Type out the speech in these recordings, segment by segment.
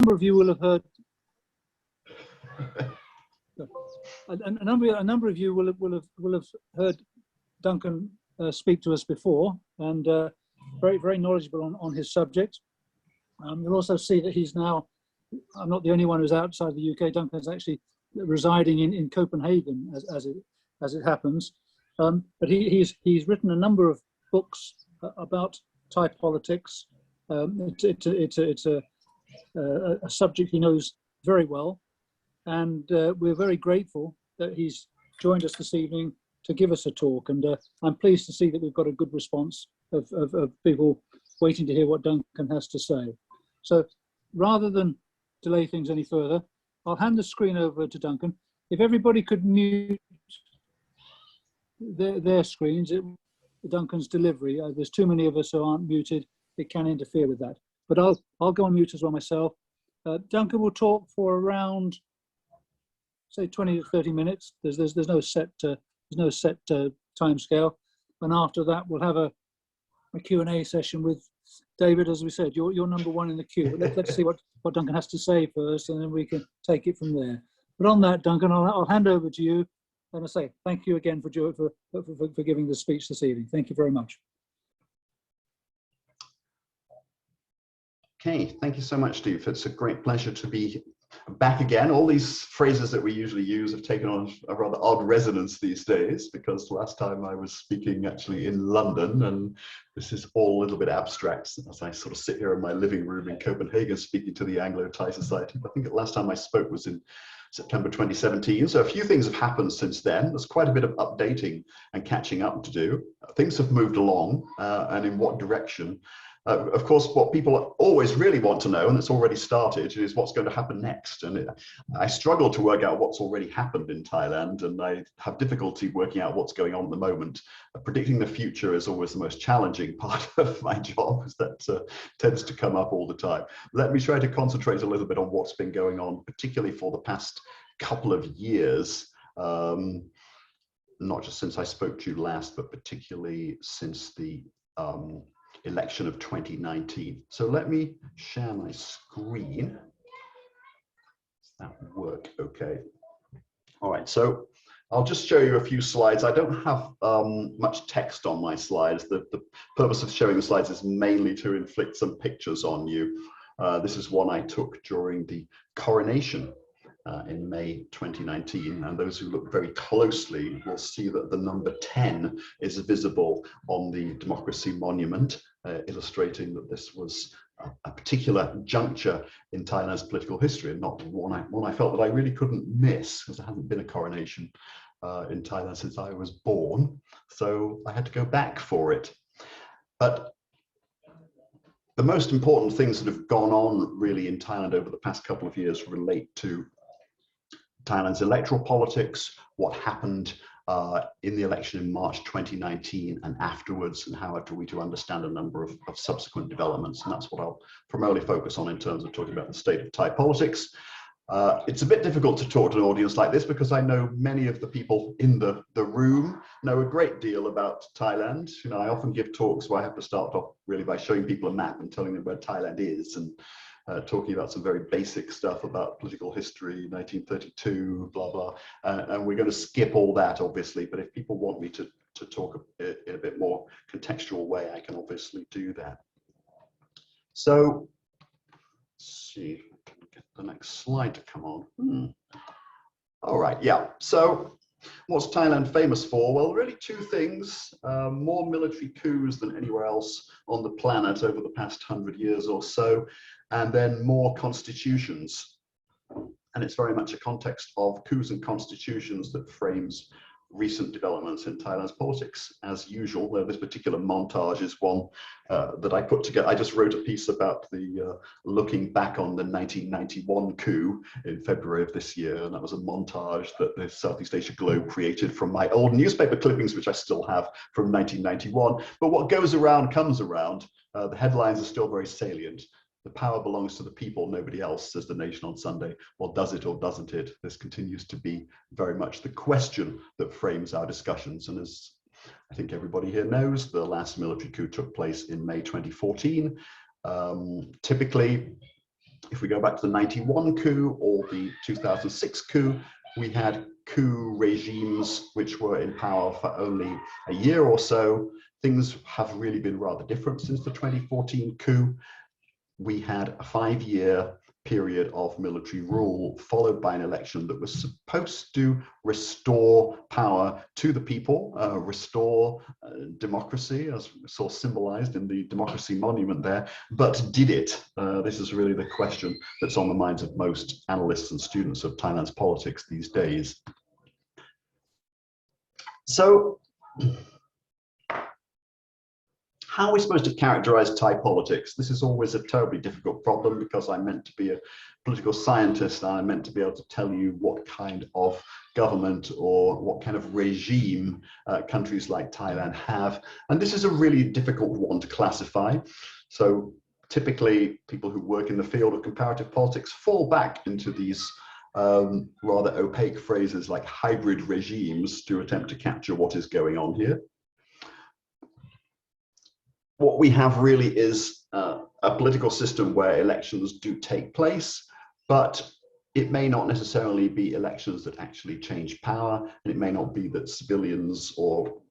number of you will have heard. A number of you will have heard Duncan speak to us before, and very knowledgeable on his subject. You'll also see that he's now, I'm not the only one who's outside the UK. Duncan's actually residing in Copenhagen as it happens. But he's written a number of books about Thai politics. It's a subject he knows very well, and we're very grateful that he's joined us this evening to give us a talk. And I'm pleased to see that we've got a good response of people waiting to hear what Duncan has to say. So rather than delay things any further, I'll hand the screen over to Duncan. If everybody could mute their screens, Duncan's delivery. There's too many of us who aren't muted. It can interfere with that. But I'll go on mute as well myself. Duncan will talk for around, say, 20 to 30 minutes. There's no set time scale. And after that, we'll have a Q&A session with David. As we said, you're number one in the queue. But let's see what Duncan has to say first, and then we can take it from there. But on that, Duncan, I'll hand over to you. And I say thank you again for giving the speech this evening. Thank you very much. Okay, thank you so much, Steve. It's a great pleasure to be back again. All these phrases that we usually use have taken on a rather odd resonance these days, because last time I was speaking actually in London, and this is all a little bit abstract as I sort of sit here in my living room in Copenhagen speaking to the Anglo-Thai Society. I think the last time I spoke was in September 2017. So a few things have happened since then. There's quite a bit of updating and catching up to do. Things have moved along, and in what direction? Of course, what people always really want to know, and it's already started, is what's going to happen next. And I struggle to work out what's already happened in Thailand, and I have difficulty working out what's going on at the moment. Predicting the future is always the most challenging part of my job, as that tends to come up all the time. Let me try to concentrate a little bit on what's been going on, particularly for the past couple of years. Not just since I spoke to you last, but particularly since the election of 2019. So let me share my screen. Does that work? Okay. All right, so I'll just show you a few slides. I don't have much text on my slides. The purpose of showing the slides is mainly to inflict some pictures on you. This is one I took during the coronation in May 2019, and those who look very closely will see that the number 10 is visible on the Democracy Monument, illustrating that this was a particular juncture in Thailand's political history, and not one I felt that I really couldn't miss, because there hasn't been a coronation in Thailand since I was born, so I had to go back for it. But the most important things that have gone on really in Thailand over the past couple of years relate to Thailand's electoral politics, what happened in the election in March 2019 and afterwards, and how are we to understand a number of subsequent developments. And that's what I'll primarily focus on in terms of talking about the state of Thai politics. It's a bit difficult to talk to an audience like this because I know many of the people in the room know a great deal about Thailand. You know, I often give talks where I have to start off really by showing people a map and telling them where Thailand is, and talking about some very basic stuff about political history, 1932, blah, blah. And we're going to skip all that, obviously, but if people want me to talk in a bit more contextual way, I can obviously do that. So, let's see if I can get the next slide to come on. All right, yeah. So, what's Thailand famous for? Well, really two things. More military coups than anywhere else on the planet over the past 100 years or so, and then more constitutions. And it's very much a context of coups and constitutions that frames recent developments in Thailand's politics. As usual, this particular montage is one that I put together. I just wrote a piece about the looking back on the 1991 coup in February of this year, and that was a montage that the Southeast Asia Globe created from my old newspaper clippings, which I still have from 1991. But what goes around comes around. The headlines are still very salient. The power belongs to the people, nobody else, says The Nation on Sunday. Well, does it or doesn't it? This continues to be very much the question that frames our discussions. And as I think everybody here knows, the last military coup took place in May 2014. Typically, If we go back to the 91 coup or the 2006 coup, we had coup regimes which were in power for only a year or so. Things have really been rather different since the 2014 coup. We had a 5-year period of military rule, followed by an election that was supposed to restore power to the people, restore democracy, as we saw symbolized in the democracy monument there, but did it? This is really the question that's on the minds of most analysts and students of Thailand's politics these days. So, how are we supposed to characterize Thai politics? This is always a terribly difficult problem because I'm meant to be a political scientist and I'm meant to be able to tell you what kind of government or what kind of regime countries like Thailand have. And this is a really difficult one to classify. So typically people who work in the field of comparative politics fall back into these rather opaque phrases like hybrid regimes to attempt to capture what is going on here. What we have really is a political system where elections do take place, but it may not necessarily be elections that actually change power, and it may not be that civilians or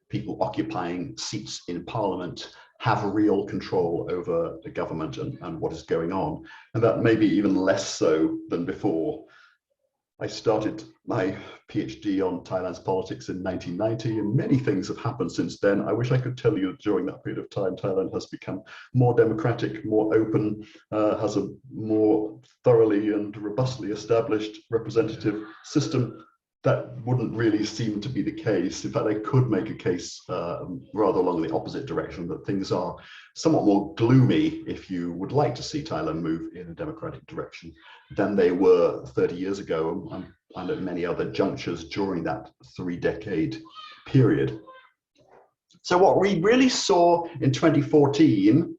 people occupying seats in parliament have real control over the government and what is going on. And that may be even less so than before. I started my PhD on Thailand's politics in 1990, and many things have happened since then. I wish I could tell you during that period of time, Thailand has become more democratic, more open, has a more thoroughly and robustly established representative system. That wouldn't really seem to be the case. In fact, I could make a case rather along the opposite direction, that things are somewhat more gloomy if you would like to see Thailand move in a democratic direction than they were 30 years ago and at many other junctures during that 3-decade period. So what we really saw in 2014,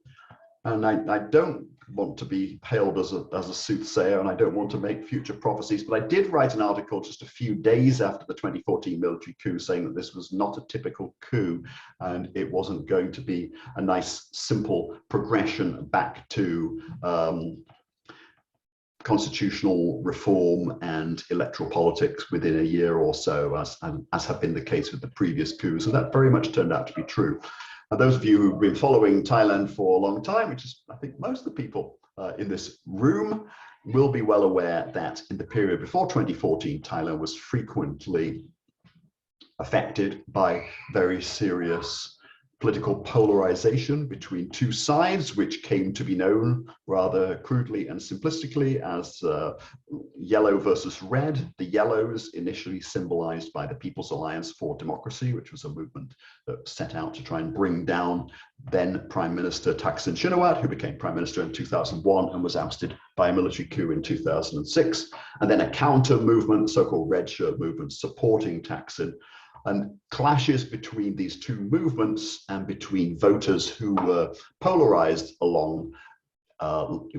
and I don't want to be hailed as a soothsayer, and I don't want to make future prophecies, but I did write an article just a few days after the 2014 military coup saying that this was not a typical coup and it wasn't going to be a nice simple progression back to constitutional reform and electoral politics within a year or so, as have been the case with the previous coups. And that very much turned out to be true. And those of you who've been following Thailand for a long time, which is, I think, most of the people in this room, will be well aware that in the period before 2014, Thailand was frequently affected by very serious political polarization between two sides, which came to be known rather crudely and simplistically as yellow versus red. The yellows initially symbolized by the People's Alliance for Democracy, which was a movement that set out to try and bring down then Prime Minister Thaksin Shinawatra, who became Prime Minister in 2001 and was ousted by a military coup in 2006. And then a counter movement, so-called red shirt movement, supporting Thaksin. And clashes between these two movements and between voters who were polarized along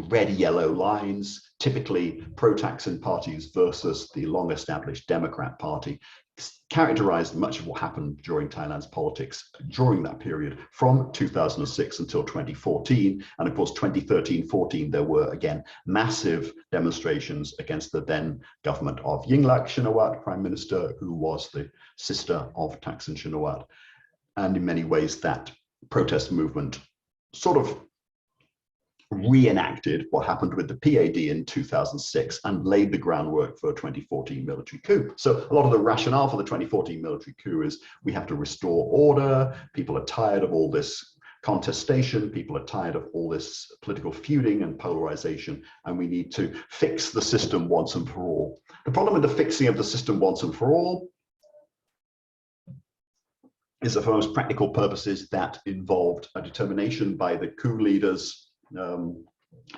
red-yellow lines, typically pro-Thaksin parties versus the long-established Democrat Party, characterized much of what happened during Thailand's politics during that period from 2006 until 2014. And of course, 2013-14, there were again massive demonstrations against the then government of Yingluck Shinawatra, Prime Minister, who was the sister of Thaksin Shinawatra. And in many ways, that protest movement sort of reenacted what happened with the PAD in 2006 and laid the groundwork for a 2014 military coup. So a lot of the rationale for the 2014 military coup is we have to restore order. People are tired of all this contestation. People are tired of all this political feuding and polarization, and we need to fix the system once and for all. The problem with the fixing of the system once and for all is that for most practical purposes that involved a determination by the coup leaders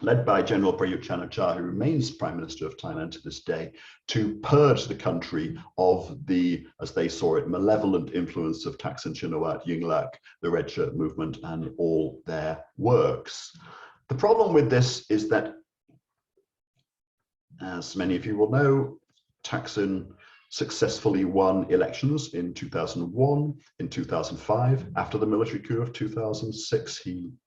led by General Prayut Chan-o-cha, who remains Prime Minister of Thailand to this day, to purge the country of the, as they saw it, malevolent influence of Thaksin Shinawatra, Yingluck, the Red Shirt movement, and all their works. The problem with this is that, as many of you will know, Thaksin successfully won elections in 2001, in 2005. After the military coup of 2006,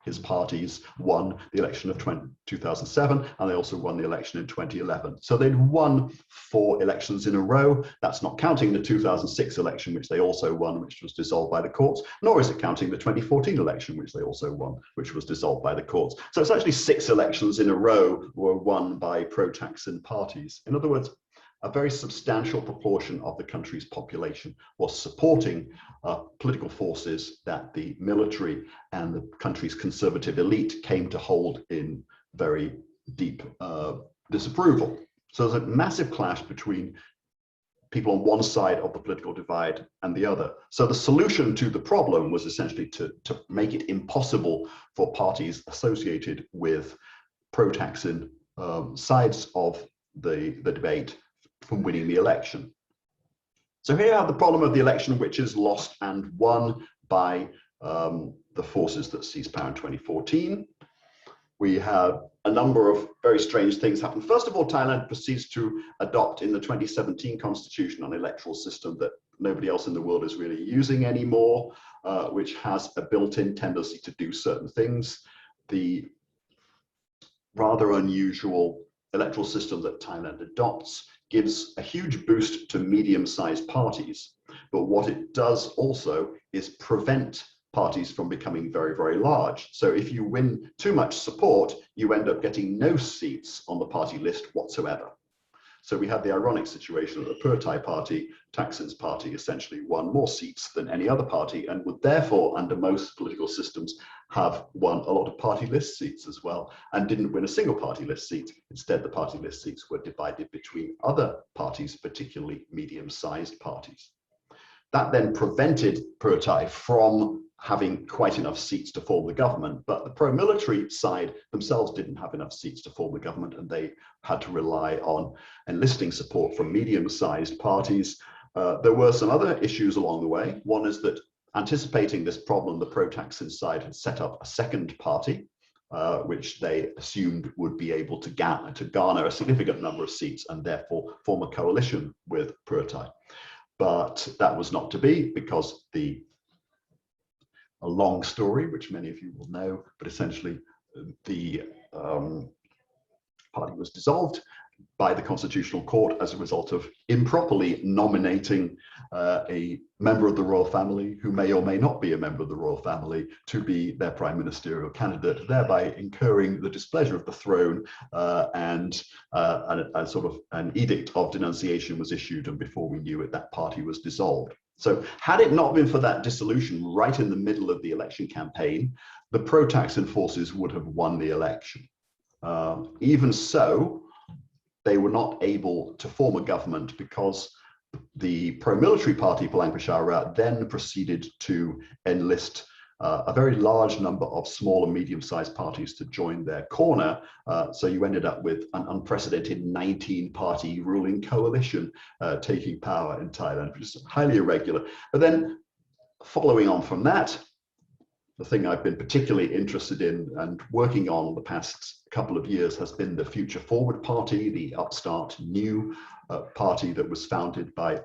his parties won the election of 2007, and they also won the election in 2011. So they'd won 4 elections in a row. That's not counting the 2006 election, which they also won, which was dissolved by the courts, nor is it counting the 2014 election, which they also won, which was dissolved by the courts. So it's actually 6 elections in a row were won by pro-Thaksin parties. In other words, a very substantial proportion of the country's population was supporting political forces that the military and the country's conservative elite came to hold in very deep disapproval. So there's a massive clash between people on one side of the political divide and the other. So the solution to the problem was essentially to make it impossible for parties associated with pro-Thaksin sides of the debate from winning the election. So here you have the problem of the election, which is lost and won by the forces that seized power in 2014. We have a number of very strange things happen. First of all, Thailand proceeds to adopt in the 2017 constitution an electoral system that nobody else in the world is really using anymore, which has a built-in tendency to do certain things. The rather unusual electoral system that Thailand adopts gives a huge boost to medium-sized parties. But what it does also is prevent parties from becoming very, very large. So if you win too much support, you end up getting no seats on the party list whatsoever. So we had the ironic situation that the Pheu Thai party, Thaksin's party, essentially won more seats than any other party and would therefore, under most political systems, have won a lot of party list seats as well, and didn't win a single party list seat. Instead, the party list seats were divided between other parties, particularly medium-sized parties. That then prevented Pheu Thai from having quite enough seats to form the government, but the pro-military side themselves didn't have enough seats to form the government, and they had to rely on enlisting support from medium-sized parties. There were some other issues along the way. One is that, anticipating this problem, the pro-Thaksin side had set up a second party, which they assumed would be able to garner a significant number of seats and therefore form a coalition with Pheu Thai. But that was not to be, because a long story, which many of you will know, but essentially the party was dissolved by the Constitutional Court as a result of improperly nominating a member of the royal family, who may or may not be a member of the royal family, to be their prime ministerial candidate, thereby incurring the displeasure of the throne, and a sort of an edict of denunciation was issued, and before we knew it, that party was dissolved. So had it not been for that dissolution right in the middle of the election campaign, the pro-Thaksin forces would have won the election. Even so, they were not able to form a government because the pro-military party, Palang Pracharath, then proceeded to enlist a very large number of small and medium-sized parties to join their corner. So you ended up with an unprecedented 19-party ruling coalition taking power in Thailand, which is highly irregular. But then following on from that, the thing I've been particularly interested in and working on the past couple of years has been the Future Forward Party, the upstart new party that was founded by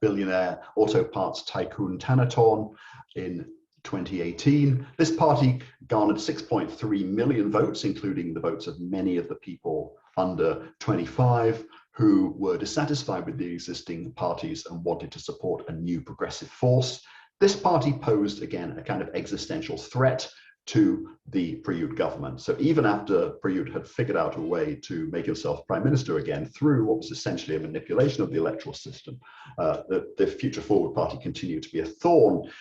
billionaire auto parts tycoon Thanathorn in 2018. This party garnered 6.3 million votes, including the votes of many of the people under 25 who were dissatisfied with the existing parties and wanted to support a new progressive force. This party posed, again, a kind of existential threat to the Prayut government. So even after Prayut had figured out a way to make himself prime minister again through what was essentially a manipulation of the electoral system, the Future Forward Party continued to be a thorn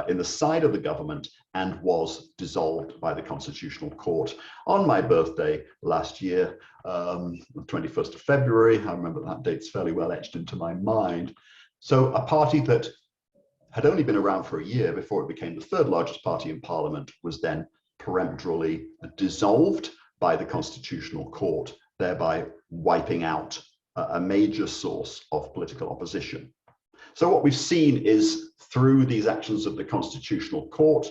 in the side of the government and was dissolved by the Constitutional Court on my birthday last year, the 21st of February. I remember that date's fairly well etched into my mind. So a party that had only been around for a year before it became the third largest party in parliament was then peremptorily dissolved by the Constitutional Court, thereby wiping out a major source of political opposition. So what we've seen is, through these actions of the Constitutional Court,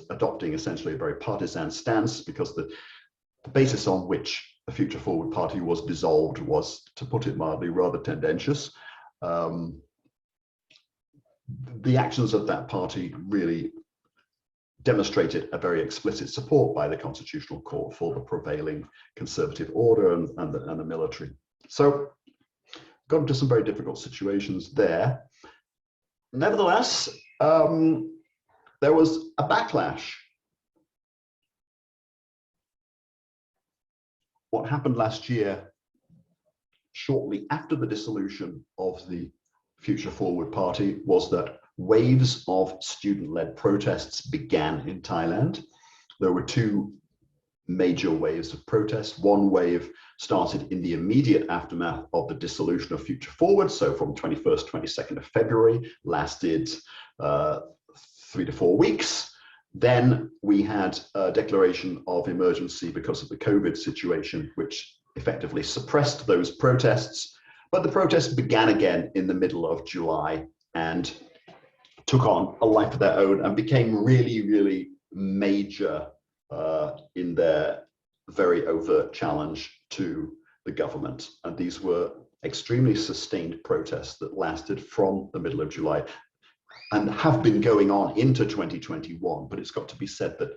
adopting essentially a very partisan stance, because the basis on which the Future Forward Party was dissolved was, to put it mildly, rather tendentious. The actions of that party really demonstrated a very explicit support by the Constitutional Court for the prevailing conservative order and the military. So got into some very difficult situations there. Nevertheless, there was a backlash. What happened last year, shortly after the dissolution of the Future Forward Party, was that waves of student-led protests began in Thailand. There were two major waves of protest. One wave started in the immediate aftermath of the dissolution of Future Forward, so from 21st, 22nd of February, lasted 3 to 4 weeks. Then we had a declaration of emergency because of the COVID situation, which effectively suppressed those protests. But the protests began again in the middle of July and took on a life of their own and became really, really major in their very overt challenge to the government. And these were extremely sustained protests that lasted from the middle of July and have been going on into 2021. But it's got to be said that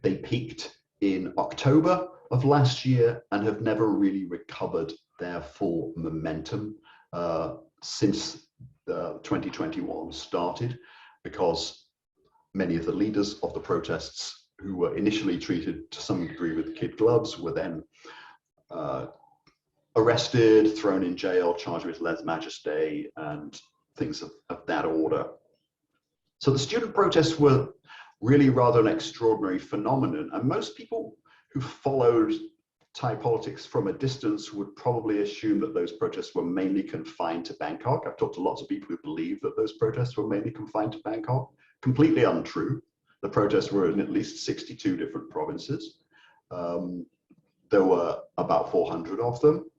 they peaked in October of last year and have never really recovered their full momentum since 2021 started, because many of the leaders of the protests who were initially treated to some degree with kid gloves were then arrested, thrown in jail, charged with lèse-majesté and things of that order. So the student protests were really rather an extraordinary phenomenon, and most people who followed Thai politics from a distance would probably assume that those protests were mainly confined to Bangkok. I've talked to lots of people who believe that those protests were mainly confined to Bangkok. Completely untrue. The protests were in at least 62 different provinces. There were about 400 of them,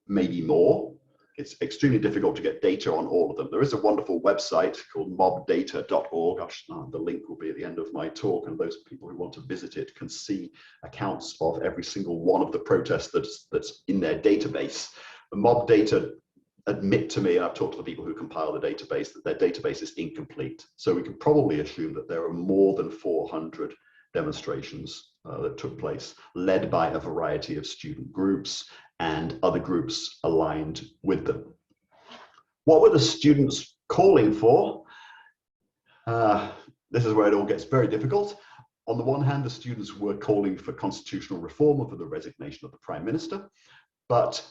maybe more. It's extremely difficult to get data on all of them. There is a wonderful website called mobdata.org. The link will be at the end of my talk, and those people who want to visit it can see accounts of every single one of the protests that's in their database. The mob data admit to me, and I've talked to the people who compile the database, that their database is incomplete. So we can probably assume that there are more than 400 demonstrations that took place, led by a variety of student groups and other groups aligned with them. What were the students calling for? This is where it all gets very difficult. On the one hand, the students were calling for constitutional reform and for the resignation of the Prime Minister, but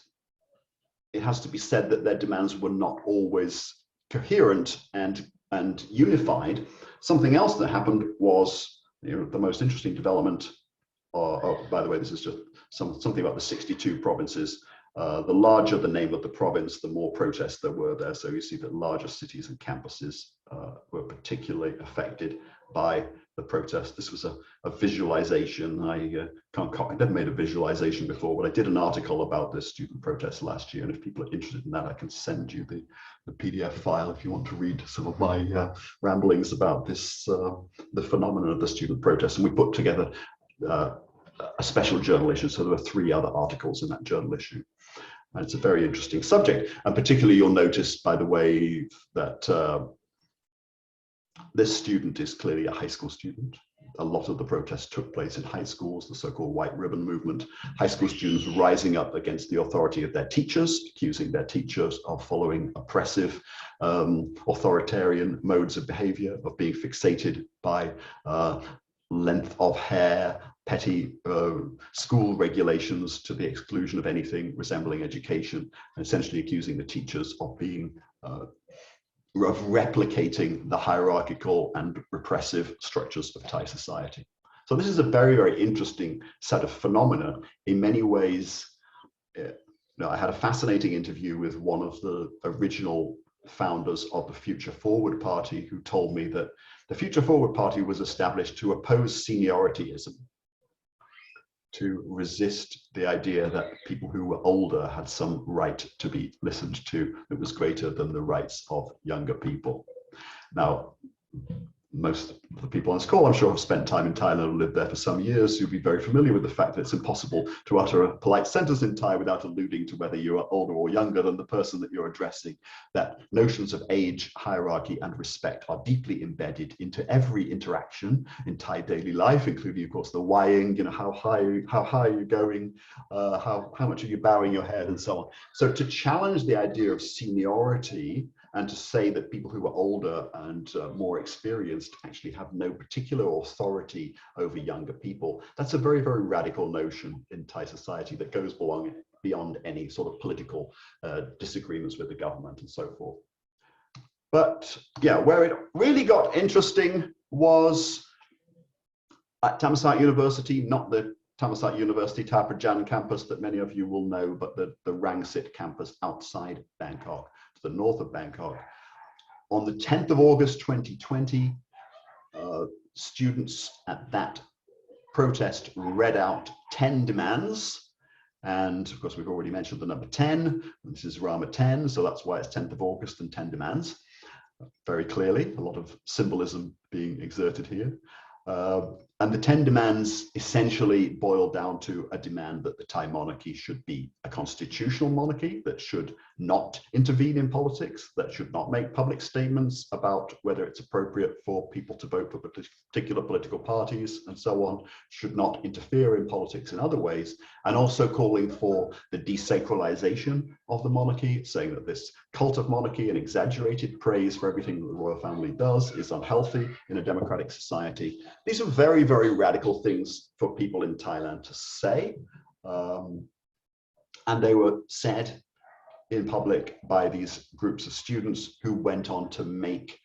it has to be said that their demands were not always coherent and unified. Something else that happened was, the most interesting development, by the way, this is just something about the 62 provinces. The larger the name of the province, the more protests there were there. So you see that larger cities and campuses were particularly affected by the protest. This was a visualization. I've never made a visualization before, but I did an article about this student protest last year. And if people are interested in that, I can send you the PDF file if you want to read some of my ramblings about this, the phenomenon of the student protest. And we put together a special journal issue. So there were 3 other articles in that journal issue. And it's a very interesting subject. And particularly you'll notice, by the way, that this student is clearly a high school student. A lot of the protests took place in high schools, the so-called white ribbon movement. High school students rising up against the authority of their teachers, accusing their teachers of following oppressive, authoritarian modes of behavior, of being fixated by length of hair, petty school regulations to the exclusion of anything resembling education, and essentially accusing the teachers of being of replicating the hierarchical and repressive structures of Thai society. So this is a very, very interesting set of phenomena. In many ways, I had a fascinating interview with one of the original founders of the Future Forward Party, who told me that the Future Forward Party was established to oppose seniorityism, to resist the idea that people who were older had some right to be listened to that was greater than the rights of younger people. Now, most of the people on this call, I'm sure, have spent time in Thailand or lived there for some years. You'll be very familiar with the fact that it's impossible to utter a polite sentence in Thai without alluding to whether you are older or younger than the person that you're addressing. That notions of age, hierarchy, and respect are deeply embedded into every interaction in Thai daily life, including, of course, the wying, how high are you going, how much are you bowing your head, and so on. So to challenge the idea of seniority and to say that people who are older and more experienced actually have no particular authority over younger people, that's a very, very radical notion in Thai society that goes beyond any sort of political disagreements with the government and so forth. But yeah, where it really got interesting was at Thammasat University, not the Thammasat University Taprajan campus that many of you will know, but the Rangsit campus outside Bangkok, to the north of Bangkok. On the 10th of August 2020, students at that protest read out 10 demands. And of course, we've already mentioned the number 10. This is Rama 10, so that's why it's 10th of August and 10 demands. Very clearly, a lot of symbolism being exerted here. And the 10 demands essentially boil down to a demand that the Thai monarchy should be a constitutional monarchy, that should not intervene in politics, that should not make public statements about whether it's appropriate for people to vote for particular political parties and so on, should not interfere in politics in other ways, and also calling for the desacralization of the monarchy, saying that this cult of monarchy and exaggerated praise for everything that the royal family does is unhealthy in a democratic society. These are very, very radical things for people in Thailand to say. And they were said in public by these groups of students who went on to make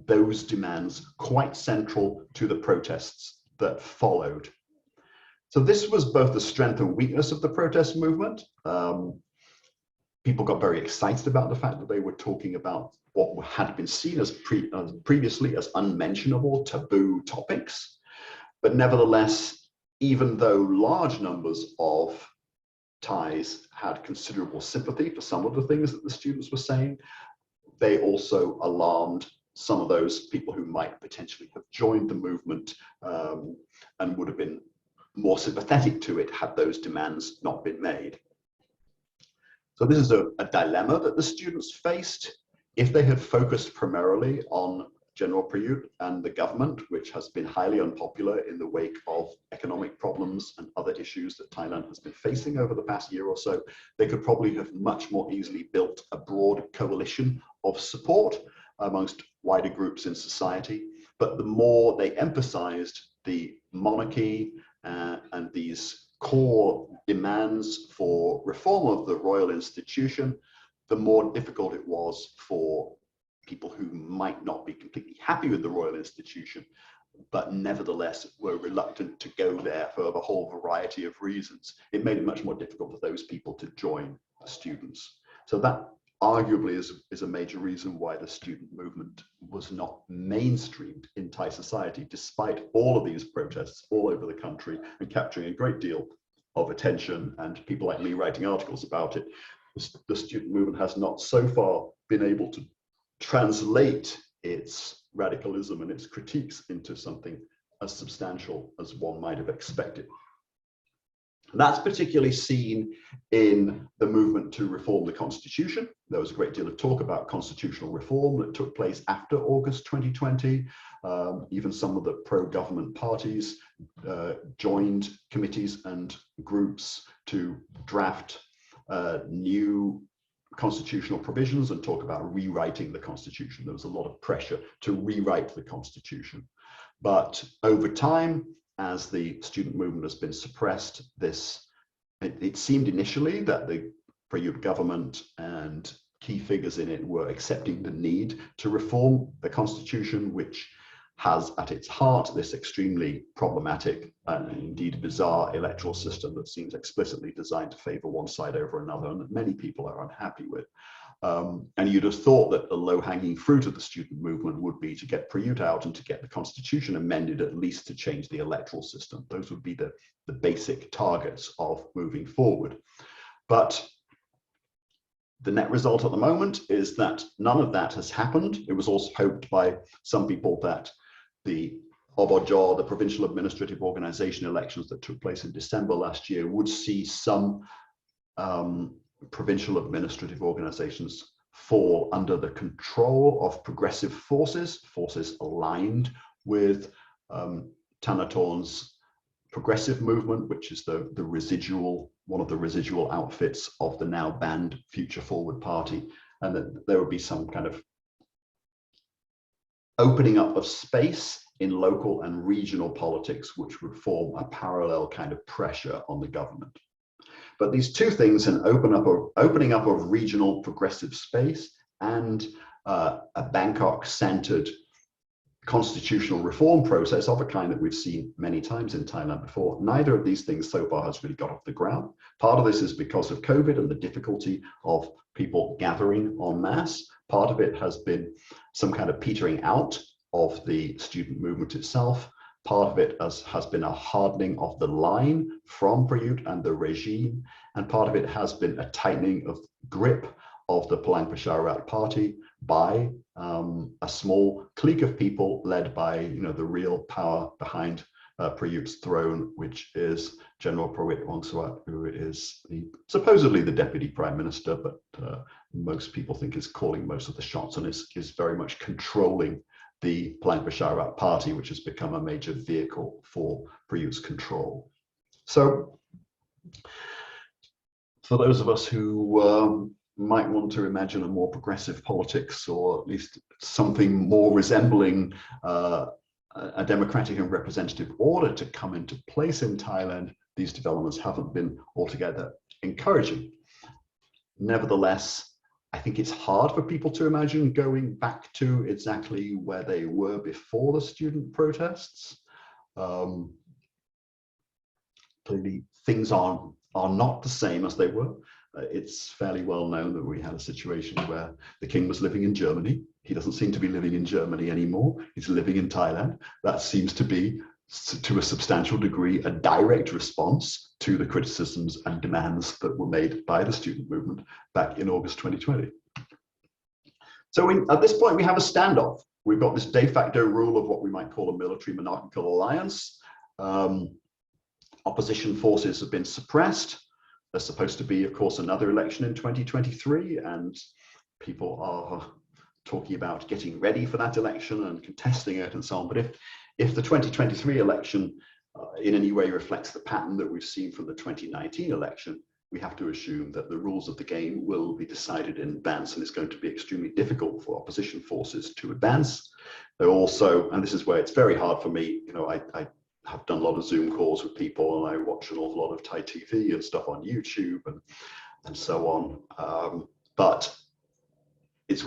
those demands quite central to the protests that followed. So this was both the strength and weakness of the protest movement. People got very excited about the fact that they were talking about what had been seen as previously as unmentionable, taboo topics. But nevertheless, even though large numbers of Thais had considerable sympathy for some of the things that the students were saying, they also alarmed some of those people who might potentially have joined the movement and would have been more sympathetic to it had those demands not been made. So this is a dilemma that the students faced. If they had focused primarily on General Prayut and the government, which has been highly unpopular in the wake of economic problems and other issues that Thailand has been facing over the past year or so, they could probably have much more easily built a broad coalition of support amongst wider groups in society. But the more they emphasized the monarchy and these core demands for reform of the royal institution, the more difficult it was for people who might not be completely happy with the royal institution, but nevertheless were reluctant to go there for a whole variety of reasons. It made it much more difficult for those people to join the students. So that arguably is a major reason why the student movement was not mainstreamed in Thai society, despite all of these protests all over the country and capturing a great deal of attention and people like me writing articles about it. The student movement has not so far been able to translate its radicalism and its critiques into something as substantial as one might have expected. And that's particularly seen in the movement to reform the constitution. There was a great deal of talk about constitutional reform that took place after August 2020. Even some of the pro-government parties joined committees and groups to draft new constitutional provisions and talk about rewriting the constitution. There was a lot of pressure to rewrite the constitution. But over time, as the student movement has been suppressed, it seemed initially that the Prayut government and key figures in it were accepting the need to reform the constitution, which has at its heart this extremely problematic and indeed bizarre electoral system that seems explicitly designed to favor one side over another and that many people are unhappy with. And you'd have thought that the low-hanging fruit of the student movement would be to get Prayut out and to get the constitution amended, at least to change the electoral system. Those would be the basic targets of moving forward. But the net result at the moment is that none of that has happened. It was also hoped by some people that the Obojo, the provincial administrative organization elections that took place in December last year, would see some provincial administrative organizations fall under the control of progressive forces aligned with Thanatorn's progressive movement, which is the residual, one of the residual outfits of the now banned Future Forward Party, and that there would be some kind of opening up of space in local and regional politics, which would form a parallel kind of pressure on the government. But these two things, an opening up of regional progressive space and a Bangkok-centered constitutional reform process of a kind that we've seen many times in Thailand before, neither of these things so far has really got off the ground. Part of this is because of COVID and the difficulty of people gathering en masse. Part of it has been some kind of petering out of the student movement itself. Part of it has been a hardening of the line from Prayut and the regime, and part of it has been a tightening of grip of the Palang Pracharat Party by a small clique of people led by, the real power behind Prayut's throne, which is General Prawit Wongsuat, who is supposedly the deputy prime minister, but most people think is calling most of the shots and is very much controlling the Palang Pracharat Party, which has become a major vehicle for Prayut's control. So for those of us who might want to imagine a more progressive politics, or at least something more resembling a democratic and representative order to come into place in Thailand, these developments haven't been altogether encouraging. Nevertheless, I think it's hard for people to imagine going back to exactly where they were before the student protests. Clearly, things are not the same as they were. It's fairly well known that we had a situation where the king was living in Germany. He doesn't seem to be living in Germany anymore. He's living in Thailand. That seems to be, to a substantial degree, a direct response to the criticisms and demands that were made by the student movement back in August 2020. So at this point, we have a standoff. We've got this de facto rule of what we might call a military monarchical alliance. Opposition forces have been suppressed. There's supposed to be, of course, another election in 2023, and people are talking about getting ready for that election and contesting it and so on. But if the 2023 election in any way reflects the pattern that we've seen from the 2019 election, we have to assume that the rules of the game will be decided in advance, and it's going to be extremely difficult for opposition forces to advance. They're also, and this is where it's very hard for me, I have done a lot of Zoom calls with people, and I watch an awful lot of Thai TV and stuff on YouTube and so on. But it's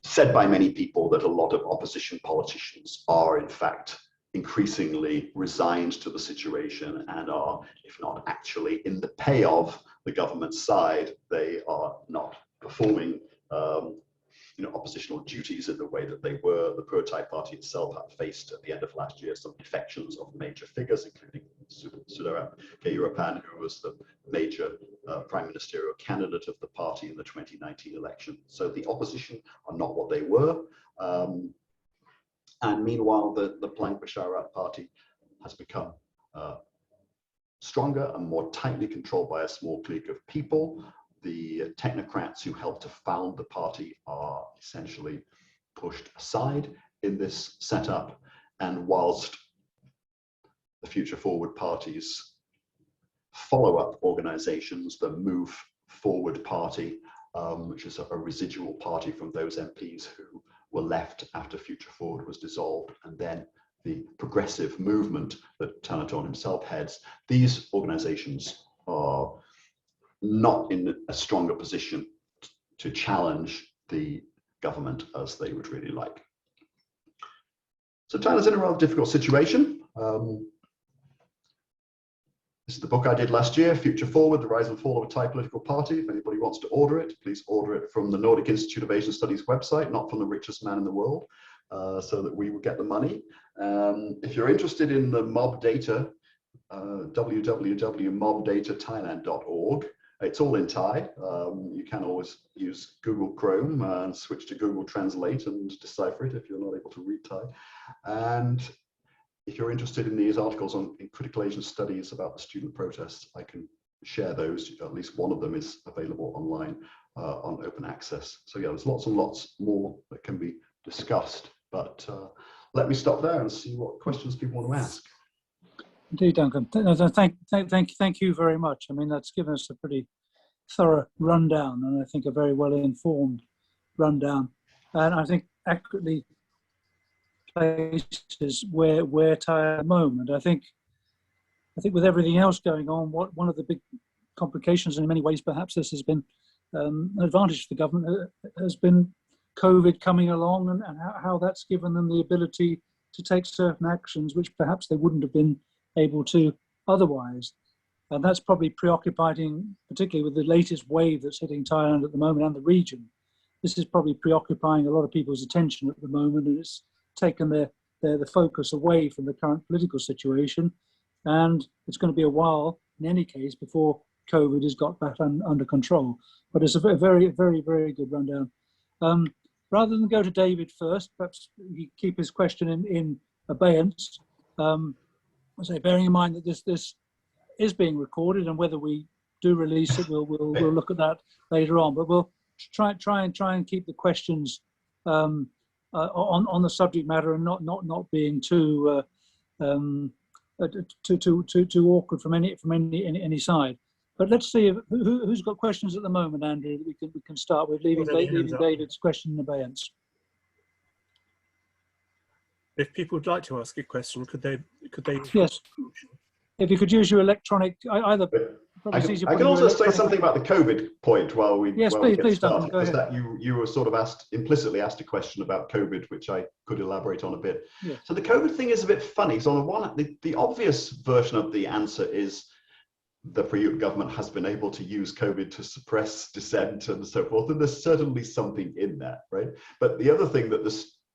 said by many people that a lot of opposition politicians are, in fact, increasingly resigned to the situation and are, if not actually in the pay of the government side, they are not performing oppositional duties in the way that they were. The Pro Thai Party itself had faced at the end of last year some defections of major figures, including Sudarat Keyurapan, who was the major prime ministerial candidate of the party in the 2019 election. So the opposition are not what they were. And meanwhile, the Palang Pracharat Party has become stronger and more tightly controlled by a small clique of people. The technocrats who helped to found the party are essentially pushed aside in this setup. And whilst the Future Forward Party's follow-up organizations, the Move Forward Party, which is a residual party from those MPs who were left after Future Forward was dissolved, and then the progressive movement that Thanatorn himself heads, these organizations are not in a stronger position to challenge the government as they would really like. So Thailand's in a rather difficult situation. This is the book I did last year, Future Forward, The Rise and Fall of a Thai Political Party. If anybody wants to order it, please order it from the Nordic Institute of Asian Studies website, not from the richest man in the world, so that we will get the money. If you're interested in the mob data, www.mobdatathailand.org. It's all in Thai. You can always use Google Chrome and switch to Google Translate and decipher it if you're not able to read Thai. And if you're interested in these articles in critical Asian studies about the student protests, I can share those. At least one of them is available online on open access. So yeah, there's lots and lots more that can be discussed. But let me stop there and see what questions people want to ask. Indeed, Duncan. Thank you very much. I mean, that's given us a pretty thorough rundown, and I think a very well informed rundown, and I think accurately places where Thai at the moment. I think with everything else going on, one of the big complications, in many ways, perhaps this has been an advantage for the government, has been COVID coming along, and how that's given them the ability to take certain actions which perhaps they wouldn't have been able to otherwise. And that's probably preoccupying, particularly with the latest wave that's hitting Thailand at the moment and the region. This is probably preoccupying a lot of people's attention at the moment, and it's taken the focus away from the current political situation. And it's going to be a while, in any case, before COVID has got back under control. But it's a very, very, very good rundown. Rather than go to David first, perhaps he keep his question in abeyance. I say, bearing in mind that this is being recorded, and whether we do release it, we'll look at that later on. But we'll try and keep the questions on the subject matter, and not being too awkward from any side. But let's see who's got questions at the moment, Andrew. We can start with leaving David's question in abeyance. If people would like to ask a question, could they? Yes. If you could use your electronic, either. I can also say something about the COVID point while we yes, while please, Duncan, go ahead. That you were sort of implicitly asked a question about COVID, which I could elaborate on a bit. Yeah. So the COVID thing is a bit funny. So on the one, the obvious version of the answer is the Prayut government has been able to use COVID to suppress dissent and so forth, and there's certainly something in that, right? But the other thing that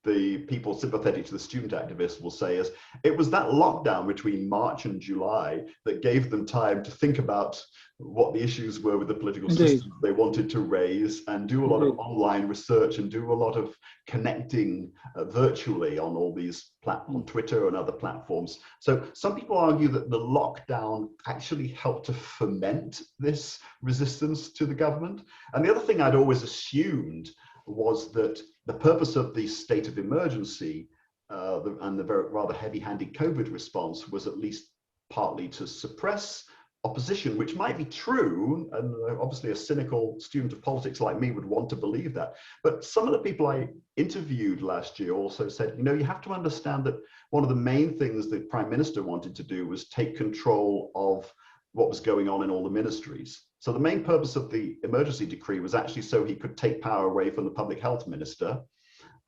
the people sympathetic to the student activists will say is it was that lockdown between March and July that gave them time to think about what the issues were with the political system they wanted to raise, and do a lot of online research and do a lot of connecting virtually on all these platforms, Twitter and other platforms. So some people argue that the lockdown actually helped to foment this resistance to the government. And the other thing I'd always assumed was that the purpose of the state of emergency and the very rather heavy-handed COVID response was at least partly to suppress opposition, which might be true, and obviously a cynical student of politics like me would want to believe that. But some of the people I interviewed last year also said, you know, you have to understand that one of the main things the Prime Minister wanted to do was take control of what was going on in all the ministries. So the main purpose of the emergency decree was actually so he could take power away from the public health minister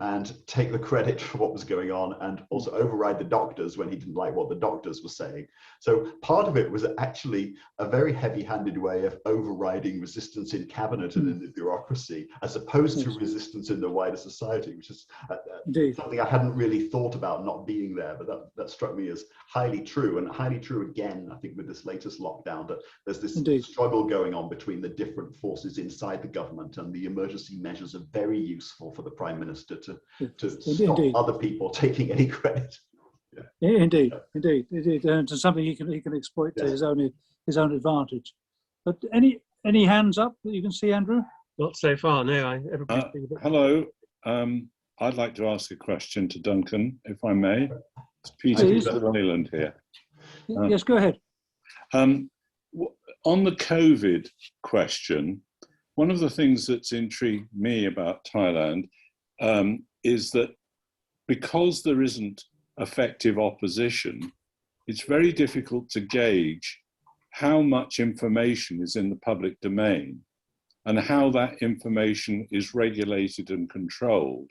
and take the credit for what was going on, and also override the doctors when he didn't like what the doctors were saying. So part of it was actually a very heavy-handed way of overriding resistance in cabinet and in the bureaucracy, as opposed to resistance in the wider society, which is something I hadn't really thought about not being there, but that struck me as highly true, and highly true again, I think, with this latest lockdown, that there's this struggle going on between the different forces inside the government, and the emergency measures are very useful for the Prime Minister to stop other people taking any credit. Yeah. Indeed, and to something he can exploit to his own advantage. But any hands up that you can see, Andrew? Not so far, no. Hello, I'd like to ask a question to Duncan, if I may. It's Peter Sutherland here. Yes, go ahead. On the COVID question, one of the things that's intrigued me about Thailand is that because there isn't effective opposition, it's very difficult to gauge how much information is in the public domain and how that information is regulated and controlled.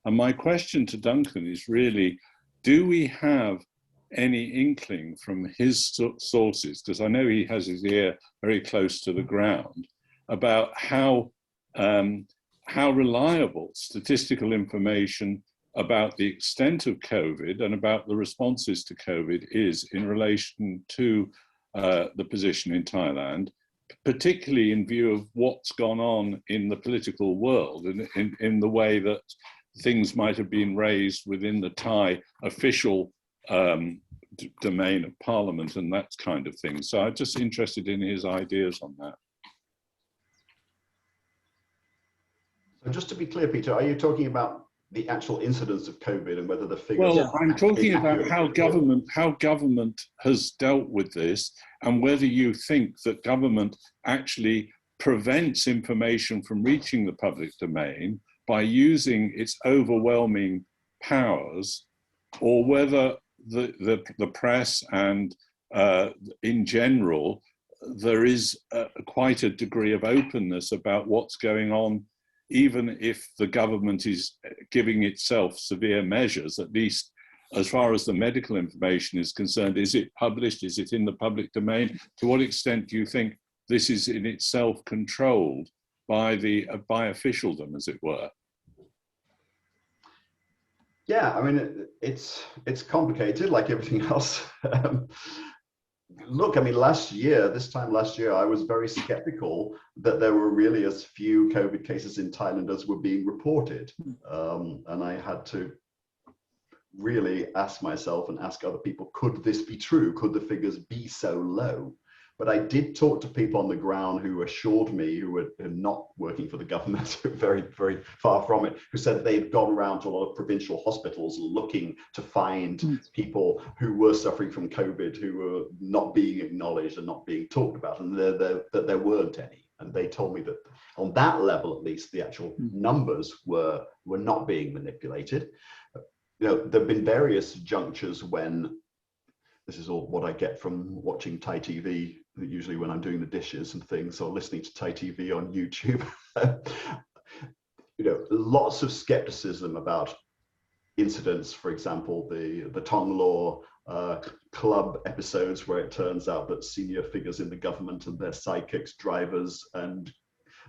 And my question to Duncan is really, do we have any inkling from his sources, because I know he has his ear very close to the ground, about how reliable statistical information about the extent of COVID and about the responses to COVID is in relation to the position in Thailand, particularly in view of what's gone on in the political world and in the way that things might have been raised within the Thai official domain of Parliament and that kind of thing. So I'm just interested in his ideas on that. So just to be clear, Peter, are you talking about the actual incidence of COVID and whether the figures? Well, I'm talking about how government has dealt with this, and whether you think that government actually prevents information from reaching the public domain by using its overwhelming powers, or whether the press and in general, there is quite a degree of openness about what's going on, even if the government is giving itself severe measures. At least as far as the medical information is concerned, is it published? Is it in the public domain? To what extent do you think this is in itself controlled by by officialdom, as it were? Yeah, I mean, it's complicated like everything else. Look, I mean, this time last year, I was very skeptical that there were really as few COVID cases in Thailand as were being reported. And I had to really ask myself and ask other people, could this be true? Could the figures be so low? But I did talk to people on the ground who assured me, who were not working for the government, very, very far from it, who said they'd gone around to a lot of provincial hospitals looking to find people who were suffering from COVID, who were not being acknowledged and not being talked about, and that there weren't any. And they told me that on that level, at least, the actual numbers were not being manipulated. You know, there have been various junctures when, this is all what I get from watching Thai TV, usually when I'm doing the dishes and things, or listening to Thai TV on YouTube. You know, lots of skepticism about incidents, for example, the Tong Law club episodes where it turns out that senior figures in the government and their sidekicks, drivers and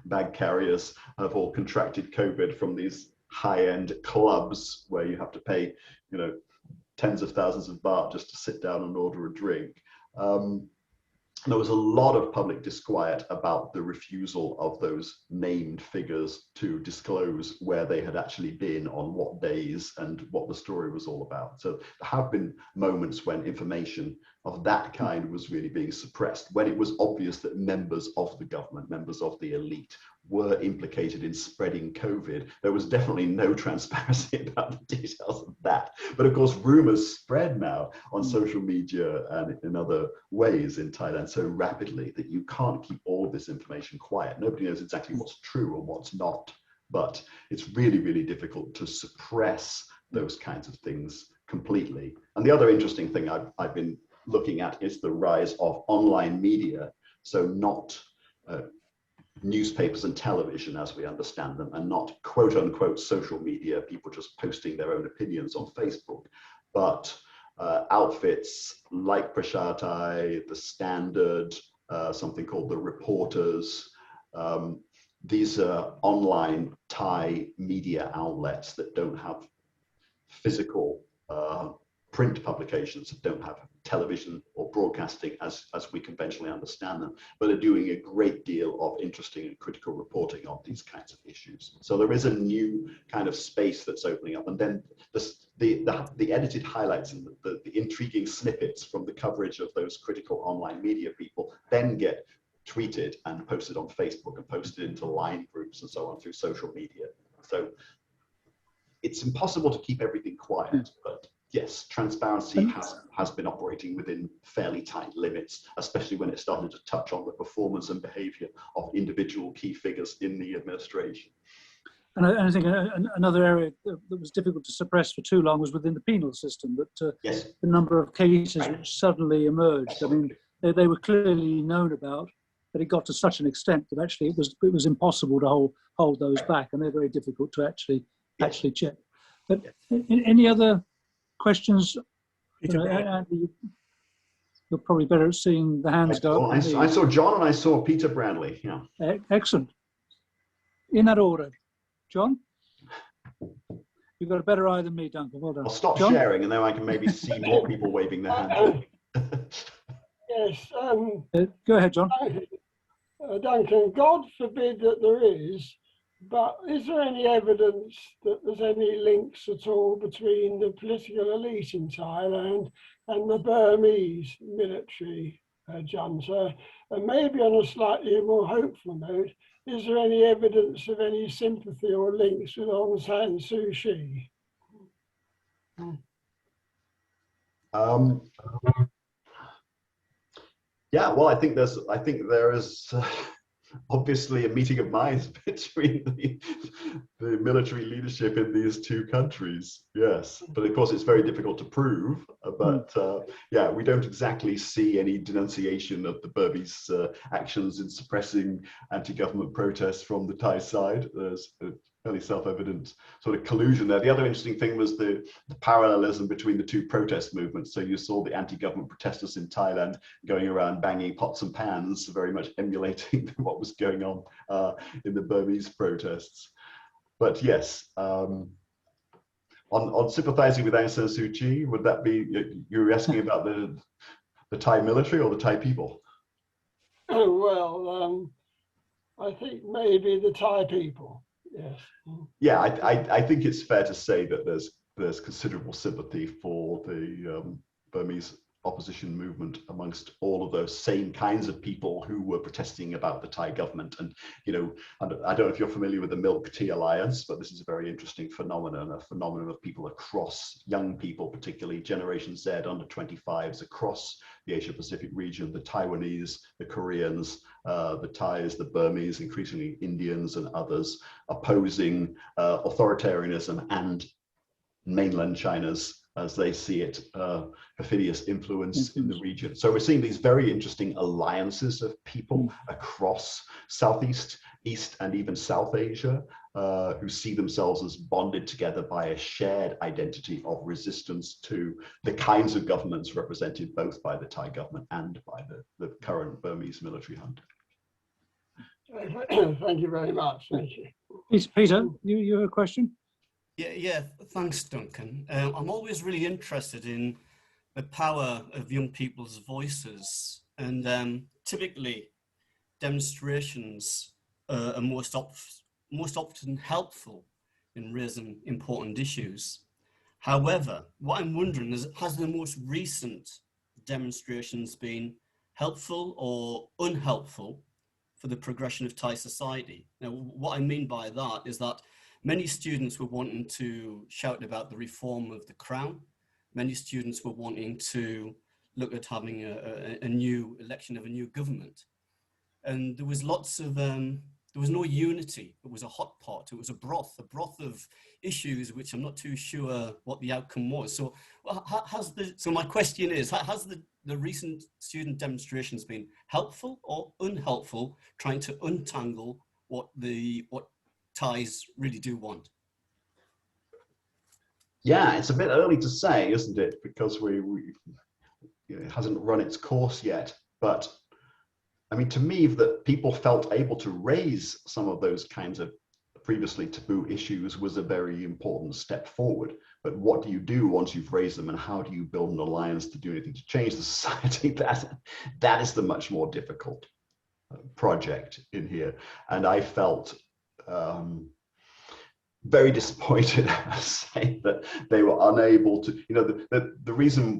bag carriers have all contracted COVID from these high-end clubs where you have to pay, you know, tens of thousands of baht just to sit down and order a drink. There was a lot of public disquiet about the refusal of those named figures to disclose where they had actually been on what days and what the story was all about. So there have been moments when information of that kind was really being suppressed, when it was obvious that members of the government, members of the elite, were implicated in spreading COVID. There was definitely no transparency about the details of that. But of course, rumors spread now on social media and in other ways in Thailand so rapidly that you can't keep all of this information quiet. Nobody knows exactly what's true or what's not, but it's really, really difficult to suppress those kinds of things completely. And the other interesting thing I've been looking at is the rise of online media. So not newspapers and television as we understand them, and not quote unquote social media, people just posting their own opinions on Facebook, but outfits like Prashatai, The Standard, something called The Reporters. These are online Thai media outlets that don't have physical print publications, that don't have television or broadcasting as we conventionally understand them, but are doing a great deal of interesting and critical reporting on these kinds of issues. So there is a new kind of space that's opening up, and then the edited highlights and the intriguing snippets from the coverage of those critical online media people then get tweeted and posted on Facebook and posted into line groups and so on through social media. So it's impossible to keep everything quiet, but yes, transparency has been operating within fairly tight limits, especially when it started to touch on the performance and behavior of individual key figures in the administration. And I think another area that was difficult to suppress for too long was within the penal system, that yes, the number of cases which suddenly emerged, I mean, they were clearly known about, but it got to such an extent that actually it was impossible to hold those back, and they're very difficult to actually check. But any other questions? Andy, you're probably better at seeing the hands go up. I saw John and I saw Peter Brandley. Yeah. Excellent. In that order. John? You've got a better eye than me, Duncan. Well done. I'll stop John? sharing and then I can maybe see more people waving their hands. Yes. Go ahead, John. Duncan, God forbid that there is, but is there any evidence that there's any links at all between the political elite in Thailand and the Burmese military junta? And maybe on a slightly more hopeful note, is there any evidence of any sympathy or links with Aung San Suu Kyi? Yeah, well, I think there is obviously a meeting of minds between the military leadership in these two countries. Yes, but of course it's very difficult to prove. But yeah, we don't exactly see any denunciation of the Burmese actions in suppressing anti-government protests from the Thai side. There's a fairly self-evident sort of collusion there. The other interesting thing was the parallelism between the two protest movements. So you saw the anti-government protesters in Thailand going around banging pots and pans, very much emulating what was going on in the Burmese protests. But yes, on sympathizing with Aung San Suu Kyi, would that be, you were asking about the Thai military or the Thai people? Oh, well, I think maybe the Thai people. Yes. Yeah, I think it's fair to say that there's considerable sympathy for the Burmese opposition movement amongst all of those same kinds of people who were protesting about the Thai government. And, you know, I don't know if you're familiar with the Milk Tea Alliance, but this is a very interesting phenomenon, a phenomenon of people across, young people, particularly Generation Z, under 25s, across the Asia Pacific region, the Taiwanese, the Koreans, the Thais, the Burmese, increasingly Indians and others, opposing authoritarianism and mainland China's, as they see it, perfidious influence in the region. So we're seeing these very interesting alliances of people across Southeast, East, and even South Asia, who see themselves as bonded together by a shared identity of resistance to the kinds of governments represented both by the Thai government and by the current Burmese military junta. Thank you very much. Thank you. Peter, you have a question? Yeah, thanks, Duncan. I'm always really interested in the power of young people's voices, and typically demonstrations are most often helpful in raising important issues. However, what I'm wondering is, has the most recent demonstrations been helpful or unhelpful for the progression of Thai society? Now, what I mean by that is that many students were wanting to shout about the reform of the Crown. Many students were wanting to look at having a new election of a new government. And there was lots of, there was no unity. It was a hot pot. It was a broth of issues, which I'm not too sure what the outcome was. So so my question is, has the recent student demonstrations been helpful or unhelpful, trying to untangle what Thais really do want? Yeah, it's a bit early to say, isn't it? Because it hasn't run its course yet. But I mean, to me, that people felt able to raise some of those kinds of previously taboo issues was a very important step forward. But what do you do once you've raised them, and how do you build an alliance to do anything to change the society? That is the much more difficult project in here. And I felt very disappointed, I must say, that they were unable to, you know,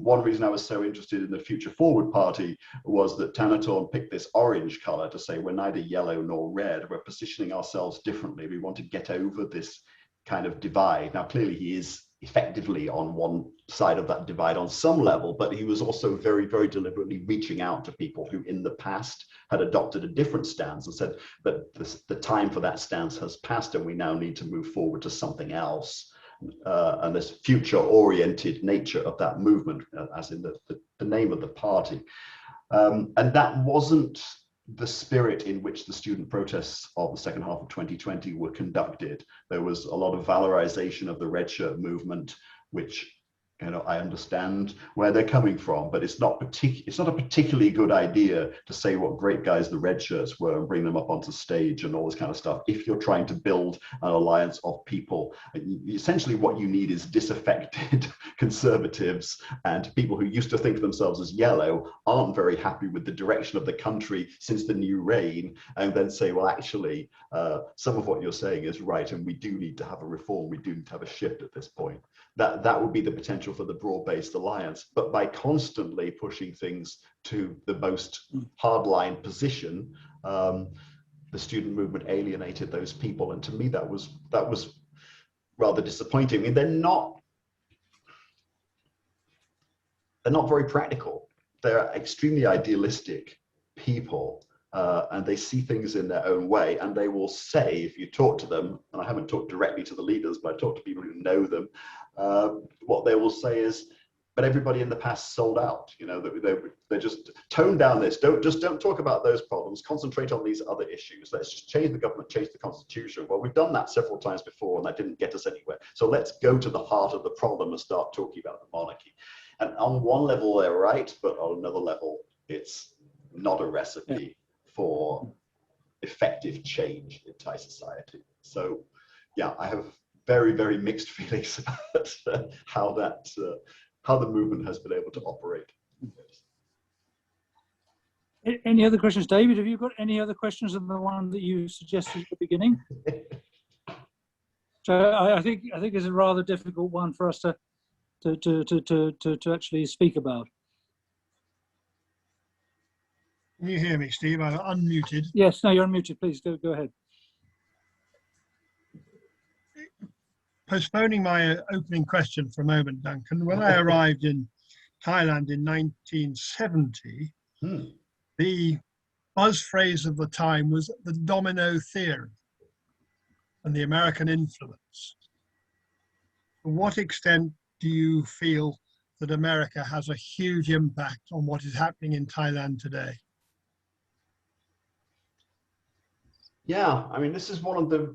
one reason I was so interested in the Future Forward Party was that Thanatorn picked this orange color to say we're neither yellow nor red, we're positioning ourselves differently, we want to get over this kind of divide. Now, clearly he is effectively on one side of that divide on some level, but he was also very, very deliberately reaching out to people who in the past had adopted a different stance and said that the time for that stance has passed and we now need to move forward to something else. And this future-oriented nature of that movement, as in the name of the party. And that wasn't the spirit in which the student protests of the second half of 2020 were conducted. There was a lot of valorization of the red shirt movement, which You know, I understand where they're coming from, but it's not a particularly good idea to say what great guys the red shirts were and bring them up onto stage and all this kind of stuff. If you're trying to build an alliance of people, essentially what you need is disaffected conservatives and people who used to think of themselves as yellow, aren't very happy with the direction of the country since the new reign, and then say, well, actually, some of what you're saying is right, and we do need to have a reform, we do need to have a shift at this point. That would be the potential for the broad-based alliance. But by constantly pushing things to the most hardline position, the student movement alienated those people. And to me, that was rather disappointing. I mean, they're not very practical. They're extremely idealistic people. And they see things in their own way, and they will say, if you talk to them, and I haven't talked directly to the leaders, but I talk to people who know them, what they will say is, but everybody in the past sold out. You know, they just tone down this. Don't talk about those problems. Concentrate on these other issues. Let's just change the government, change the constitution. Well, we've done that several times before, and that didn't get us anywhere. So let's go to the heart of the problem and start talking about the monarchy. And on one level, they're right, but on another level, it's not a recipe for effective change in Thai society. So, yeah, I have very, very mixed feelings about how the movement has been able to operate. Any other questions, David? Have you got any other questions than the one that you suggested at the beginning? So I think it's a rather difficult one for us to actually speak about. Can you hear me, Steve? I'm unmuted. Yes, no, you're unmuted. Please go ahead. Postponing my opening question for a moment, Duncan. When I arrived in Thailand in 1970, the buzz phrase of the time was the domino theory and the American influence. To what extent do you feel that America has a huge impact on what is happening in Thailand today? Yeah, I mean, this is one of the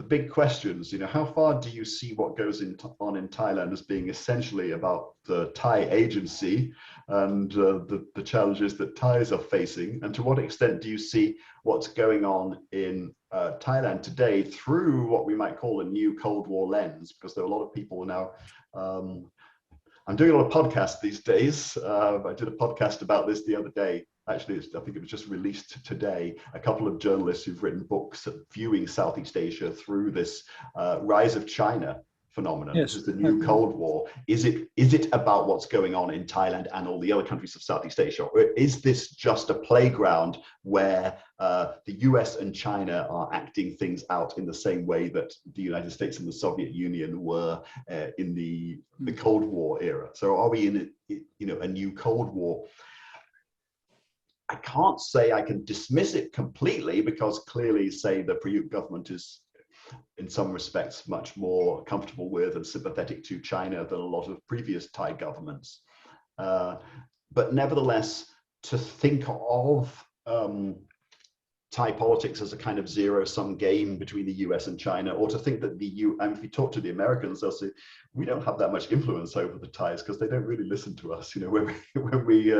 big questions. You know, how far do you see what goes on in Thailand as being essentially about the Thai agency and the challenges that Thais are facing, and to what extent do you see what's going on in Thailand today through what we might call a new Cold War lens? Because there are a lot of people now. I'm doing a lot of podcasts these days. I did a podcast about this the other day. Actually, I think it was just released today. A couple of journalists who've written books viewing Southeast Asia through this rise of China phenomenon. Yes. This is the new Cold War. Is it about what's going on in Thailand and all the other countries of Southeast Asia? Or is this just a playground where the US and China are acting things out in the same way that the United States and the Soviet Union were in the Cold War era? So are we in a new Cold War? I can't say I can dismiss it completely, because clearly, say, the Prayut government is in some respects much more comfortable with and sympathetic to China than a lot of previous Thai governments. But nevertheless, to think of Thai politics as a kind of zero-sum game between the US and China, or to think that if you talk to the Americans, they'll say, we don't have that much influence over the Thais because they don't really listen to us. You know, when we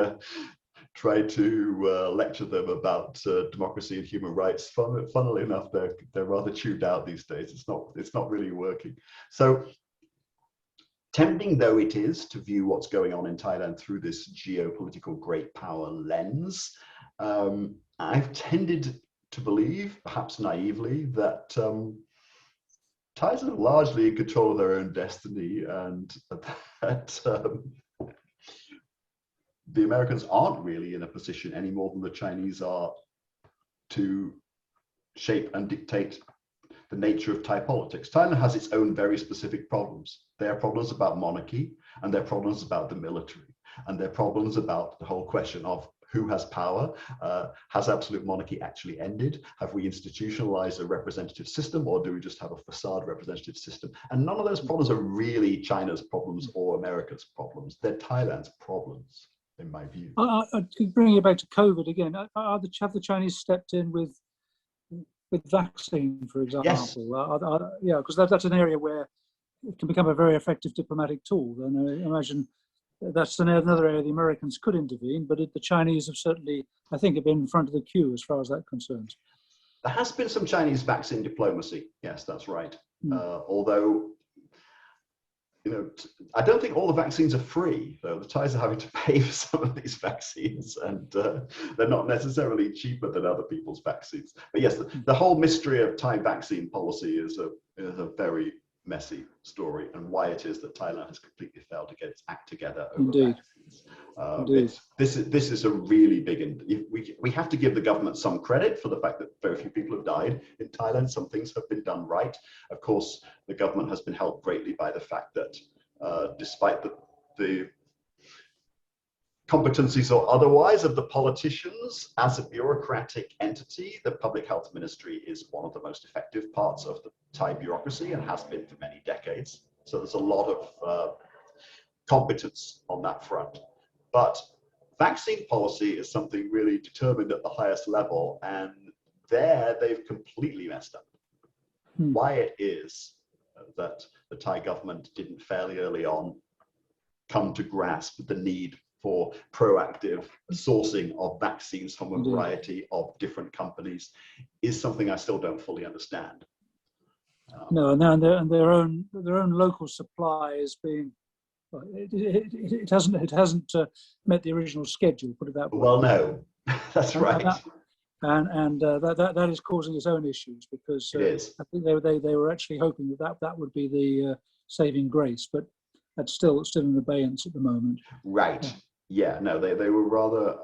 try to lecture them about democracy and human rights, funnily enough, they're rather tuned out these days. It's not really working. So tempting though it is to view what's going on in Thailand through this geopolitical great power lens, I've tended to believe, perhaps naively, that Thais are largely in control of their own destiny, and that the Americans aren't really in a position any more than the Chinese are to shape and dictate the nature of Thai politics. Thailand has its own very specific problems. There are problems about monarchy, and there are problems about the military, and there are problems about the whole question of who has power. Has absolute monarchy actually ended? Have we institutionalized a representative system, or do we just have a facade representative system? And none of those problems are really China's problems or America's problems. They're Thailand's problems, in my view. Bringing it back to COVID again, have the Chinese stepped in with vaccine, for example? Yes. Yeah, because that's an area where it can become a very effective diplomatic tool. And I imagine that's another area the Americans could intervene, but the Chinese have certainly, I think, have been in front of the queue as far as that concerns. There has been some Chinese vaccine diplomacy. Yes, that's right. Although, I don't think all the vaccines are free. The Thais are having to pay for some of these vaccines, and they're not necessarily cheaper than other people's vaccines. But yes, the whole mystery of Thai vaccine policy is a very messy story, and why it is that Thailand has completely failed to get its act together over vaccines. This is a really big, we have to give the government some credit for the fact that very few people have died in Thailand. Some things have been done right. Of course, the government has been helped greatly by the fact that despite the competencies or otherwise of the politicians, as a bureaucratic entity, the Public Health Ministry is one of the most effective parts of the Thai bureaucracy and has been for many decades. So there's a lot of competence on that front. But vaccine policy is something really determined at the highest level, and there they've completely messed up. Why it is that the Thai government didn't fairly early on come to grasp the need for proactive sourcing of vaccines from a variety of different companies is something I still don't fully understand. No, and their own local supply is being, well, it hasn't met the original schedule, put it that way. Well, no, that's right. That is causing its own issues, because I think they were actually hoping that would be the saving grace, but that's still in abeyance at the moment. Right. Yeah. No, they were rather,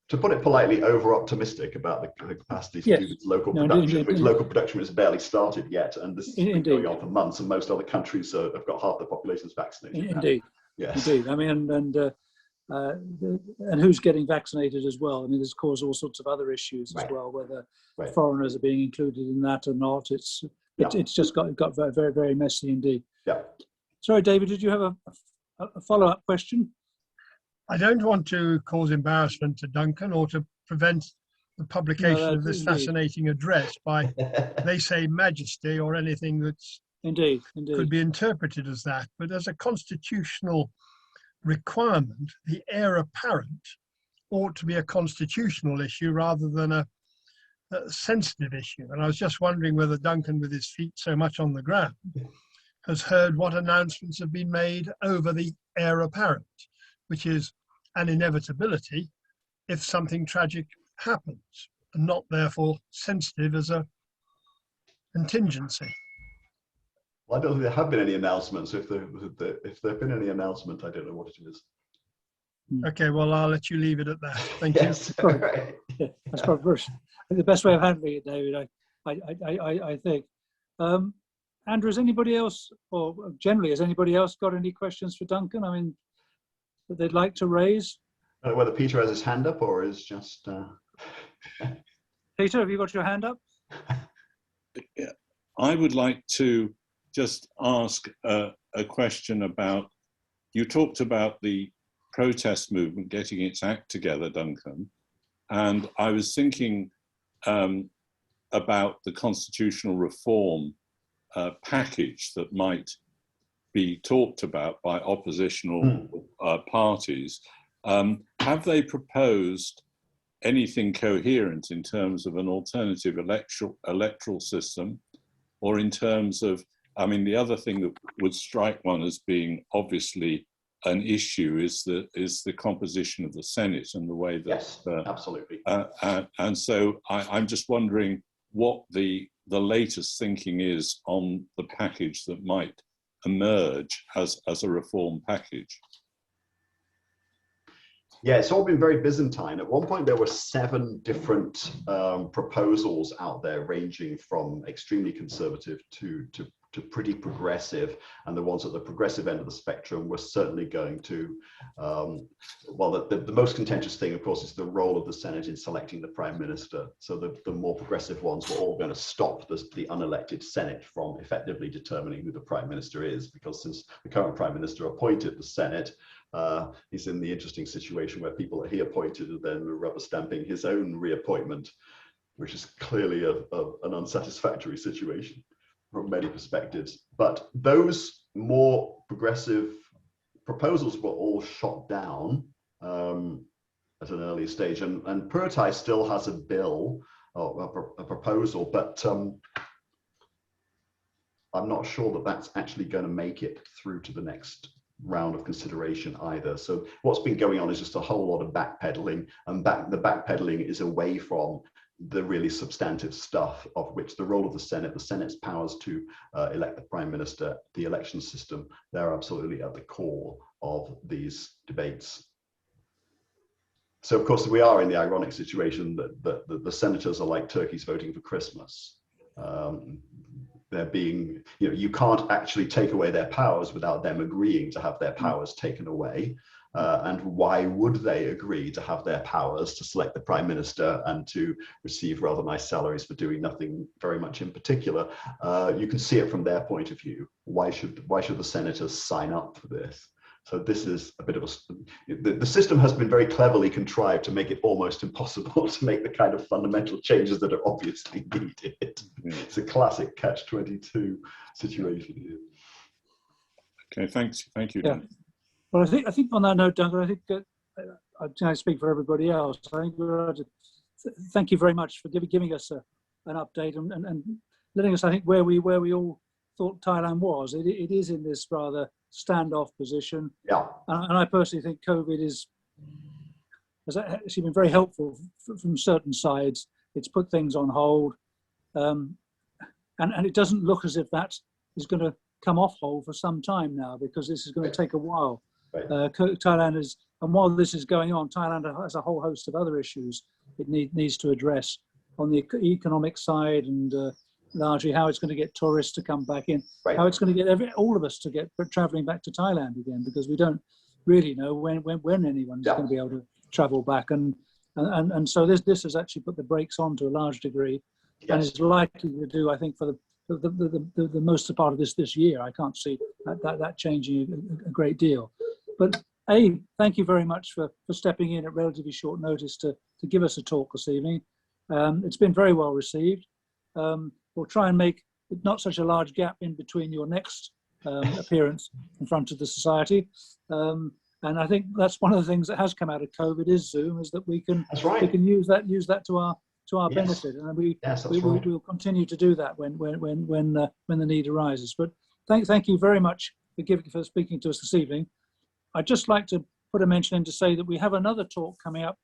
to put it politely, over-optimistic about the capacity to do local production, which local production has barely started yet, and this has been going on for months, and most other countries have got half the populations vaccinated. Indeed. Yes. Indeed. I mean, and who's getting vaccinated as well? I mean, this caused all sorts of other issues as well, whether foreigners are being included in that or not. It's just got very, very, very messy indeed. Yeah. Sorry, David, did you have a follow-up question? I don't want to cause embarrassment to Duncan or to prevent the publication of this fascinating address by, they say, majesty or anything that's could be interpreted as that. But as a constitutional requirement, the heir apparent ought to be a constitutional issue rather than a sensitive issue. And I was just wondering whether Duncan, with his feet so much on the ground, has heard what announcements have been made over the heir apparent, which is an inevitability if something tragic happens, and not therefore sensitive as a contingency. Well, I don't think there have been any announcements. If there have been any announcement, I don't know what it is. Okay, well, I'll let you leave it at that. Thank you. Right. That's probably the best way of handling it, David, I think. Andrew, has anybody else, or generally, has anybody else got any questions for Duncan? I mean, that they'd like to raise? I don't know whether Peter has his hand up or is just... Peter, have you got your hand up? Yeah. I would like to just ask a question about, you talked about the protest movement getting its act together, Duncan, and I was thinking about the constitutional reform package that might be talked about by oppositional parties. Have they proposed anything coherent in terms of an alternative electoral system, or in terms of, I mean, the other thing that would strike one as being obviously an issue is the composition of the Senate and the way that... Yes, absolutely. And so I'm just wondering what the latest thinking is on the package that might emerge as a reform package. Yeah, it's all been very Byzantine. At one point, there were 7 different proposals out there, ranging from extremely conservative to pretty progressive, and the ones at the progressive end of the spectrum were certainly going to, well, the most contentious thing, of course, is the role of the Senate in selecting the Prime Minister. So the more progressive ones were all going to stop the unelected Senate from effectively determining who the Prime Minister is, because since the current Prime Minister appointed the Senate, he's in the interesting situation where people that he appointed are then rubber stamping his own reappointment, which is clearly an unsatisfactory situation. from many perspectives. But those more progressive proposals were all shot down at an early stage, and Purtai still has a bill or a proposal, but I'm not sure that that's actually going to make it through to the next round of consideration either. So what's been going on is just a whole lot of backpedaling, and the backpedaling is away from the really substantive stuff, of which the role of the Senate's powers to elect the Prime Minister, the election system, they're absolutely at the core of these debates. So of course we are in the ironic situation that the senators are like turkeys voting for Christmas. They're being, you can't actually take away their powers without them agreeing to have their powers taken away. And why would they agree to have their powers to select the Prime Minister and to receive rather nice salaries for doing nothing very much in particular? You can see it from their point of view. Why should the senators sign up for this? So this is a bit of the system has been very cleverly contrived to make it almost impossible to make the kind of fundamental changes that are obviously needed. It's a classic catch-22 situation here. Okay, thanks. Thank you, Yeah. Dan. Well, I think on that note, Duncan, I think I speak for everybody else. I think we're thank you very much for giving us an update and letting us, I think, where we all thought Thailand was. It is in this rather standoff position. Yeah. And I personally think COVID has actually been very helpful from certain sides. It's put things on hold. And it doesn't look as if that is going to come off hold for some time now, because this is going to take a while. Right. Thailand is, and while this is going on, Thailand has a whole host of other issues it needs to address on the economic side, and largely how it's going to get tourists to come back in, Right. how it's going to get all of us to get traveling back to Thailand again, because we don't really know when anyone's going to be able to travel back, and so this has actually put the brakes on to a large degree, and is likely to do, I think, for the most part of this year. I can't see that changing a great deal. But thank you very much for stepping in at relatively short notice to give us a talk this evening. It's been very well received. We'll try and make it not such a large gap in between your next appearance in front of the society. And I think that's one of the things that has come out of COVID is Zoom, is that we can use that to our benefit, and we will continue to do that when the need arises. But thank you very much for speaking to us this evening. I'd just like to put a mention in to say that we have another talk coming up